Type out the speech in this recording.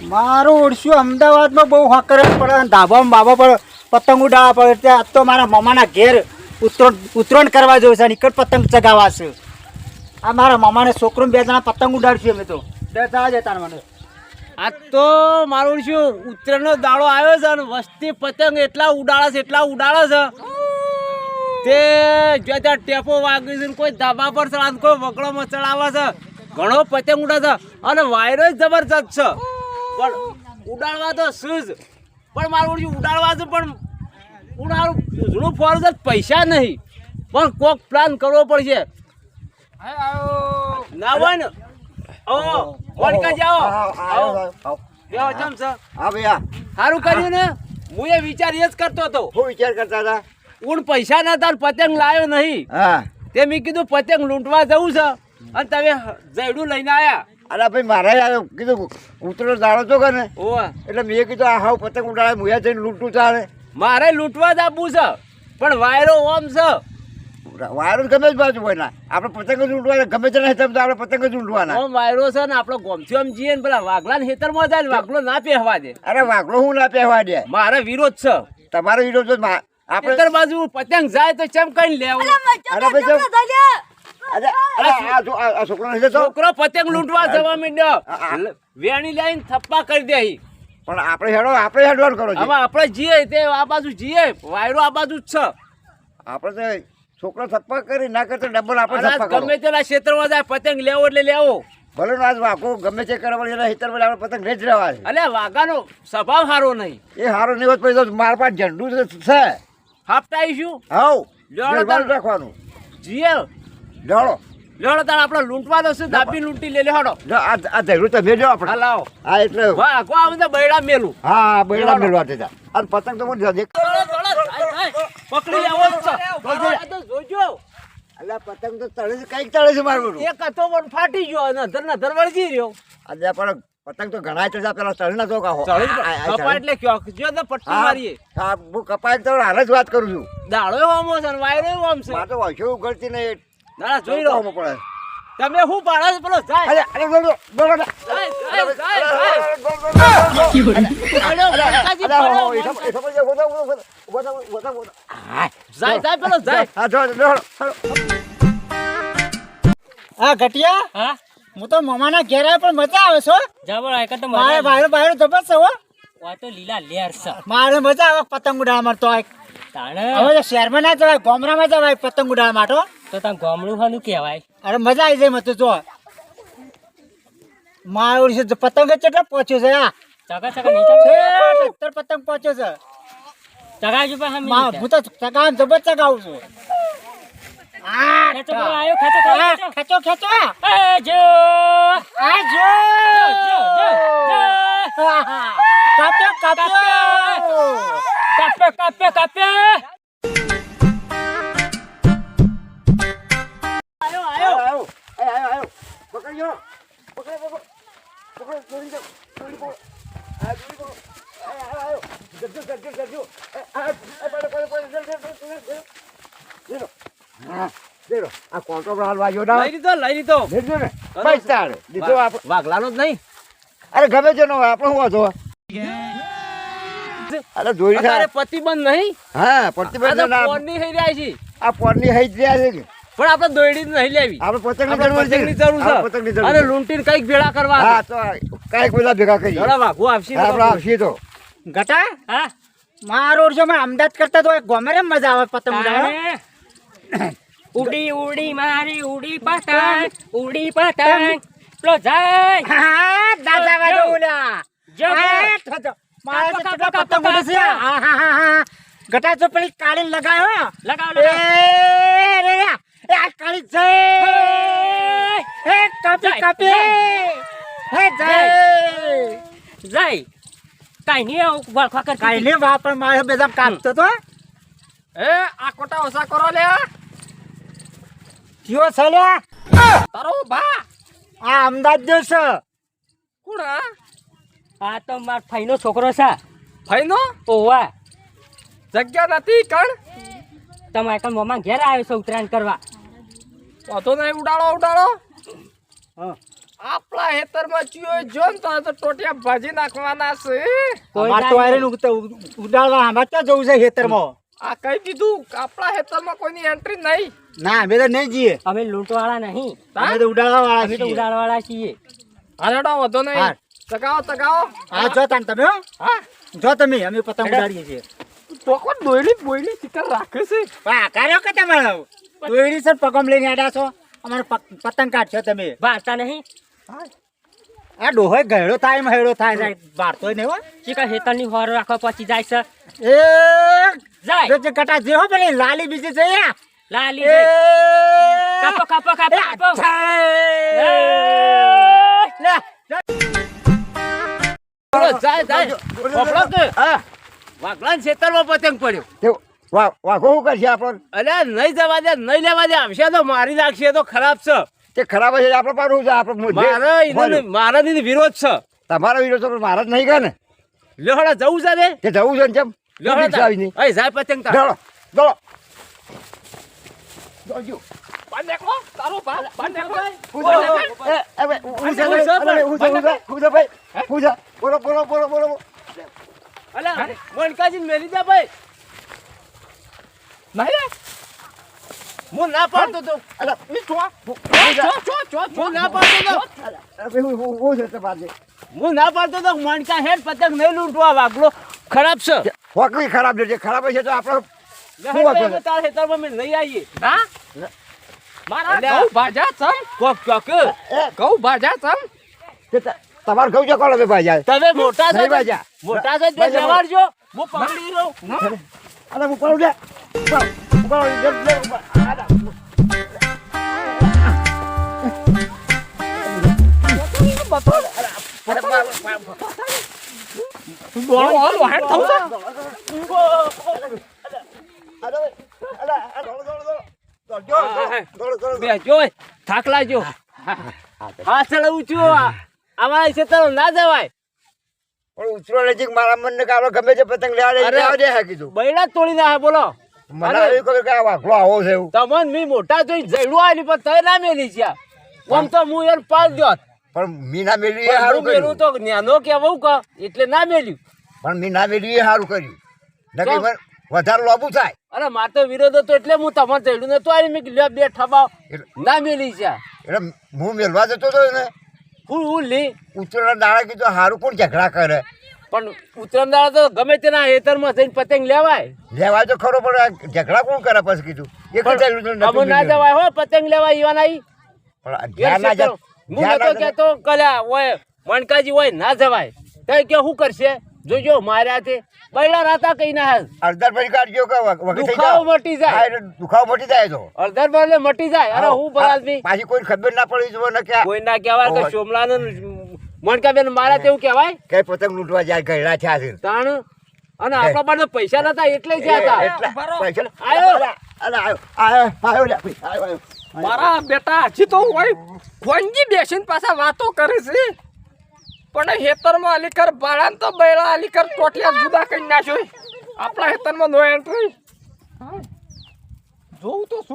મારું ઓળખ્યું અમદાવાદમાં બહુ હકરે પડે ધાબામાં બાબા પર પતંગ ઉડાવવા પડે ત્યાં આજ તો મારા મામાના ઘેર ઉત્તરાયણ કરવા જવું છે નીકળ પતંગ ચગાવવા છે આ મારા મામાને છોકરો બે જણા પતંગ ઉડાડશું અમે તો બે જણા જતા મને આજ તો મારું શું ઉત્તરાયણનો દાડો આવ્યો છે અને વસ્તી પતંગ એટલા ઉડાડે છે તે જો ત્યાં ટેપો વાગ્યું છે કોઈ ધાબા પર ચડાવે કોઈ વગડોમાં ચડાવે છે ઘણો પતંગ ઉડાડે છે અને વાયરો જબરજસ્ત છે પણ ઉડાડવા તો શું જ પણ મારું ઉડાડવા છે પણ ઉડાડું જૂનું ફોર છે પૈસા નહીં પણ કોક પ્લાન કરવો પડશે ના હોય ને વડકા જાઓ બેહો જમ છે હા ભૈયા સારું કર્યું ને હું એ વિચાર એ જ કરતો હતો શું વિચાર કરતા હતા ઉણ પૈસા નતા પતંગ લાવ્યો નહીં હા તે મેં કીધું પતંગ લૂંટવા જવું છે અને તમે જયડું લઈને આવ્યા અરે ભાઈ મારે કીધું ઉતરો દાડો છો કે ને ઓવા એટલે મેં કીધું આ હાવ પતંગ ઉડાડે મુયા જઈને લૂંટું ચાલે મારે લૂંટવા જ આપવું છે પણ વાયરો ઓમ છે વાયરો ગમે જ બાજુ હોય ના આપણે પતંગ જ લૂંટવાના ગમે તે નહીં સમજો આપણે પતંગ જ લૂંટવાના ઓમ વાયરો છે ને આપણો ગોમથી આમ જઈએ ને પેલા વાઘલાના ખેતરમાં જાય ને વાઘલો ના પહેવા દે અરે વાઘલો હું ના પહેવા દે મારે વિરોધ છે તમારો વિરોધ તો આપણે ખેતર બાજુ પતંગ જાય તો ચમ કઈ લેવું અરે ભાઈ આ છોકરો નથી જતો છોકરો પતંગ લૂંટવા જવા માંડ્યો વેણી લઈને થપ્પા કરી દે પણ આપણે હેડવાનું કરો હવે આપણે જઈએ તે આ બાજુ જઈએ વાયરો આ બાજુ જ છે આપણે તો છોકરો થપ્પા કરી ના કરતો ડબલ આપણે થપ્પા કરો ગમે તેના ક્ષેત્રમાં જાય પતંગ લેવો એટલે લેવો ભલે આજ વાઘો ગમે તે કરવા એના હિતર આપણે પતંગ વેચ રહેવા છે અલે વાઘાનો સ્વભાવ સારો નહીં એ સારો નહીં હોત પછી તો મારા પાસે ઝંડુ છે હાપટાઈશું હાવ લેવડો રાખવાનું જીએ લેવડો લેવડો તાર આપણે લૂંટવા દો દાબી લૂંટી લે લેવડો આ ધૈર્યું તો મેળ્યો આપણે હા લાવો હા એટલે વાઘો આવે તો બૈડા મેલું હા બૈડા મેળવા દેતા અને પતંગ તો મને પકડી લેવો જ છે જોજો એટલે પતંગ તો તળે છે કઈક તળે છે મારું એક હતો પણ ફાટી ગયો અને નધર વળગી રહ્યો આજે પણ પતંગ તો ઘણા ચડ્યા પેલા તળ ના તો કાહો કપા એટલે કયો જો તો પટ્ટી મારીએ હા હું કપાય તો હાલ જ વાત કરું છું દાડો હોમો છે વાયરો હોમ છે મારે તો વાંચો ઉગડતી નહીં દાડા જોઈ લો પડે તમે શું પાડો છો પેલો જાય અરે અરે બોલો બોલો હા ઘટિયા હા હું તો મામાના ઘેર આવ્યો પણ મજા આવે છો જબર આય કટ મારે મજા બાયરો બાયરો જબર છે હો વા તો લીલા લેર છે મારે મજા આવે પતંગ ઉડાડવા માટે તો તાણ હવે તો શહેરમાં ના જવાય ગામડામાં જવાય પતંગ ઉડાડવા માટે તો તાં ગામડું હાનું કહેવાય અરે મજા આવી જાય મત જો મારું છે પતંગ કેટલા પહોંચ્યો છે આ ચકા નીચે છે પતંગ પહોંચ્યો છે ચકા જો પણ હું તો ચગાવ જબર ચગાવું છું ખેંચો પેલો આયો ખેંચો ખેંચો ખેંચો એ જો આ જો કાપ્યો કાપ્યો કાપે આયો પકડ્યો પકડો ચોરી દો ચોરી પકડો આ ચોરી પકડો આયો જજો આ કોન્ટો હાલ વાગ્યો ના લઈ લીધો દેજો ને પૈસા દીધો આપણે વાઘલાનો જ નહીં અરે ગમે છે નો આપણે શું વાંધો અરે જોઈ અત્યારે પ્રતિબંધ નહીં હા પ્રતિબંધ ના પોરની થઈ રહ્યા છે આ પોરની હઈ જ રહ્યા છે કે પણ આપણે દોયડી નહીં લેવી આપણે પતંગની પતંગની જરૂર જરૂર છે પતંગની છે જરૂર અને લૂંટીને કઈક ભેળા કરવા હા તો કઈક બધા ભેગા કરીએ જોડા વાઘો આપશે આપણે આવશે તો ઘટા હા મારો જો મેં અમદાવાદ કરતા તો ગમે રે મજા આવે પતંગ ઉડાડવા ઉડી ઉડી મારી ઉડી પતંગ લો જાય હા દાદા વાળો ઓલા જો મારે તો કેટલા પતંગ ઉડે છે હા ઘટા તો પેલી કાળી લગાયો લગાવ એ રે એ આ કાળી જય એ કાપી હે જય જાય કાઈ ની વળખા કર કાઈ ને વાપર મારે બધા કાપતો તો એ આ કોટા ઓછા કરો લે કયો છલ્યા તારો બા આ અમદાવાદ જો છે કોણ આ તો માર ફઈનો છોકરો છે ફઈનો ઓવા જગ્યા નથી કણ તમે કણ મમ્મા ઘેર આવ્યો છો ઉત્તરાયણ કરવા તો નહીં ઉડાડો હા આપણા હેતરમાં ચિયો જો ને તો ટોટિયા ભાજી નાખવાના છે. અમાર તો આયરન ઉડાડવા આમાં ક્યાં જવું છે ખેતરમાં? આ કહી દીધું કે આપણા હેતરમાં કોઈની એન્ટ્રી નહીં. ના અમે તો નહીં જઈએ, અમે લૂંટવાળા નહીં, અમે તો ઉડાડવા વાળા અમે તો છીએ. ઉડાડવાળા છીએ. હાલેડો વધો નહીં. હા. તગાવો. હા જો તાન તમે હો. હા જો તમે અમે પતંગ ઉડાડીએ છીએ. તો કોણ બોયલી ચિકન રાખે છે. વાહ કાર્યો કે તમારો દોયડી સર પગમ લઈને આડા છો, અમારે પતંગ કાઢશો તમે. ભારતા નહીં, આ ડોહોય ગયડો થાય એમ હેડો થાય જાય બારતોય નહીં હો. ચીકા હેતરની હોર રાખવા પછી જાય છે. એ જાય જો જે કટા જે હો પેલી લાલી બીજી છે યા. લાલી એ જાય. કાપો. લે જાય પકડો કે વાઘલાન ખેતરમાં પતંગ પડ્યો. વાઘો શું કરશે આપણો? અલ્યા નહીં જવા દે, નહીં લેવા દે, આવશે તો મારી નાખશે, તો ખરાબ છે. તે ખરાબ છે આપણે પાડવું છે આપણે મારા એનો વિરોધ છે. તમારો વિરોધ તો મારા જ નહીં કરે ને. લેહડા જવું છે ને, તે જવું છે ને કેમ લેહડા અહીં જાય પતંગ તાર. દોડો દોડો તારો બાંધ નાખો. બોલો અલ્યા મણકાજીને મેલી દે ભાઈ. નહીં હું ના પાડતો તો, હું ના પાડતો તો મણકા હેડ પતંગ નહીં લૂંટવા. વાગલો ખરાબ છે. હોકવી ખરાબ છે, ખરાબ છે તો આપણે લેહડા તારા ખેતરમાં મેં નહીં આવીએ. હા મારા ઘઉં ભાજા ચમ ઘઉં ભાજા ચમ. તમારે કહું છે કોણ ભાઈ જાય તમે મોટા છો, નહીં બાજા. મોટા છો તો જવાડજો. હું પકડી રહું. અરે હું કરું છે બેજો થાક લાગ્યો. હા ચલાવું છું. અમારા ખેતર ના જવાય. પણ ઉતરો નજીક મારા મનને કે આપણે ગમે તે પતંગ લેવા દે હે કીધું. બૈડા જ તોડી નાખે. બોલો મને એવું ખબર કે આ વાઘલો આવો છે એવું. તમને મી મોટા જોઈ જઈડું આવેલી પણ તય ના મેલી છે. આમ તો હું યાર પાલ જોત. પણ મીના મેળવી એ પણ સારું હું મેલું કર્યું. તો ન્યાનો કેવું ક એટલે ના મેલ્યું. પણ મીના મેળવી એ સારું કર્યું. નકર કેમ? વધારે લોબુ થાય. અરે માર તો વિરોધ હતો એટલે હું તમારે જઈડું નતું આવી. મેં કીધું બે ઠબાવ ના મેલી છે. એટલે હું મેળવા જતો હતો ને હું લી ઉતરના દાડા કીધું સારું કોણ ઝઘડા કરે. પણ ઉત્તરાયણ તો ગમે તેના હેતરમાં જઈને પતંગ લેવાય. લેવાય તો ખરો પણ આ ઝઘડા કોણ કરે પછી કીધું એક જ ચાલ્યું અમે ના જવાય હો પતંગ લેવા ઈવા નહીં. પણ ધ્યાન ના જાય. હું નતો કેતો કલ્યા હોય મણકાજી હોય ના જવાય. તો કે શું કરશે જોજો માર્યા તે બૈડા રાતા કઈ ના હાલ. અડધા પડી કાઢજો કે વગર થઈ દુખાવો જાઓ. મટી જાય. હા, એટલે દુખાવો મટી જાય તો અડધર બદલે મટી જાય. અરે હું બરાદમી પાછી કોઈ ખબર ના પડી જો ને કે કોઈ ના કહેવાય કે સોમલાને મણકાબેન મારા તેવું કહેવાય. કઈ પતંગ લૂંટવા જાય ગયડા થયા છે તાણ અને આપણા પાસે પૈસા નતા એટલે જ હતા. એટલા પૈસા આયો. આયો લે, આયો. મારા બેટા હજી તો હોય ફોનજી બેસીને પાછા વાતો કરે છે. પણ હેતરમાં અલીકર બાળાને તો બૈરા અલીકર ટોટિયા જુદા કરી નાખ્યો. આપણા હેતરમાં નો એન્ટ્રી જોઉં તો